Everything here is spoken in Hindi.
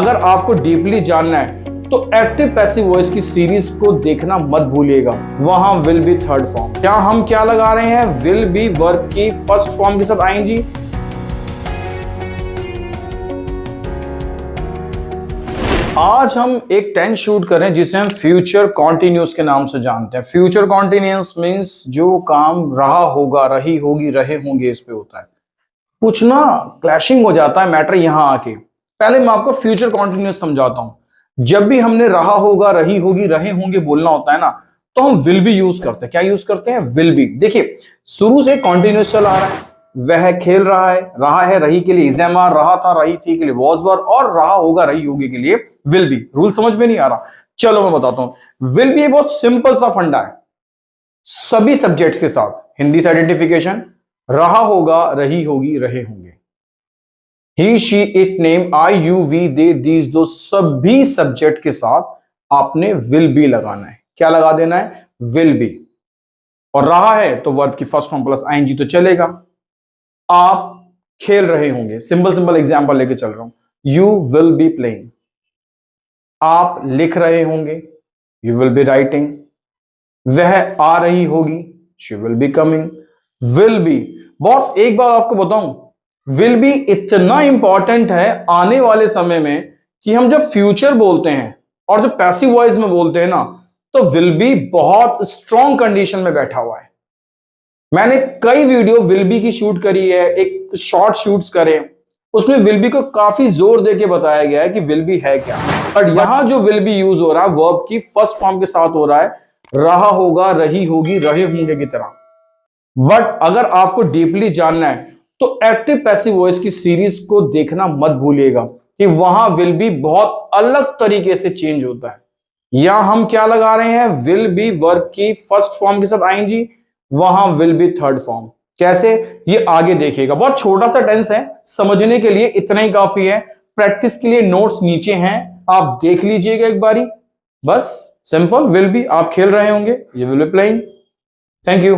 अगर आपको डीपली जानना है तो एक्टिव पैसिव वॉइस की सीरीज को देखना मत भूलिएगा। वहां विल बी थर्ड फॉर्म। क्या हम क्या लगा रहे हैं? विल बी वर्ब की फर्स्ट फॉर्म के साथ आईएनजी। आज हम एक टेंस शूट कर रहे हैं जिसे हम फ्यूचर कॉन्टिन्यूस के नाम से जानते हैं। फ्यूचर कॉन्टिन्यूस मींस जो काम रहा होगा, रही होगी, रहे होंगे, इस पे होता है। कुछ ना क्लैशिंग हो जाता है मैटर यहां आके। पहले मैं आपको फ्यूचर कॉन्टिन्यूस समझाता हूं। जब भी हमने रहा होगा, रही होगी, रहे होंगे बोलना होता है ना, तो हम विल बी यूज करते हैं। क्या यूज करते हैं? Will be. देखिए, शुरू से कॉन्टिन्यूस चला आ रहा है। वह खेल रहा है रही के लिए इज एम आर, रहा था रही थी के लिए वॉज वर, और रहा होगा रही होगी के लिए विल बी। रूल समझ में नहीं आ रहा? चलो मैं बताता हूं। विल बी बहुत सिंपल सा फंडा है सभी सब्जेक्ट्स के साथ। हिंदी से आइडेंटिफिकेशन, रहा होगा, रही होगी, रहे होंगे। He she it name I you we they these those, सभी सब्जेक्ट के साथ आपने विल बी लगाना है। क्या लगा देना है? Will be. और रहा है तो वर्ब की फर्स्ट फॉर्म प्लस आईएनजी तो चलेगा। आप खेल रहे होंगे, सिंपल एग्जांपल लेके चल रहा हूं। You will be playing. आप लिख रहे होंगे, यू विल बी राइटिंग। वह आ रही होगी, she will be coming. Will be, boss एक बार आपको बताऊं, विल बी इतना इंपॉर्टेंट है आने वाले समय में कि हम जब फ्यूचर बोलते हैं और जब पैसिव वॉइस में बोलते हैं ना, तो विल बी बहुत स्ट्रॉन्ग कंडीशन में बैठा हुआ है। मैंने कई वीडियो विल बी की शूट करी है, एक शॉर्ट शूट्स करे, उसमें विल बी को काफी जोर देके बताया गया है कि विल बी है क्या। और यहां जो विल बी यूज हो रहा है वर्ब की फर्स्ट फॉर्म के साथ हो रहा है, रहा होगा, रही होगी, रहे होंगे की तरह। बट अगर आपको डीपली जानना है तो एक्टिव पैसिव वॉइस की सीरीज को देखना मत भूलिएगा कि वहां विल बी बहुत अलग तरीके से चेंज होता है। यहां हम क्या लगा रहे हैं? विल बी वर्ब की फर्स्ट फॉर्म के साथ आईएनजी, वहां विल बी थर्ड फॉर्म। कैसे? ये आगे देखिएगा। बहुत छोटा सा टेंस है, समझने के लिए इतना ही काफी है। प्रैक्टिस के लिए नोट्स नीचे हैं, आप देख लीजिएगा एक बारी। बस सिंपल विल बी, आप खेल रहे होंगे, you will be playing. Thank you.